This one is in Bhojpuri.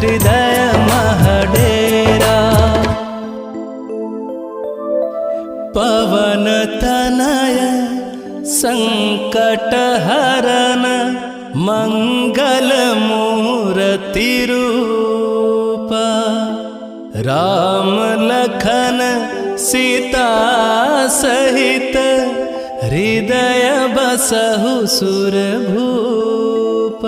हृदय महडेरा। पवन तनय संकट हरन मंगल मूर्ति रूप। राम लखन सीता सहित हृदय बसहु सुरभूप।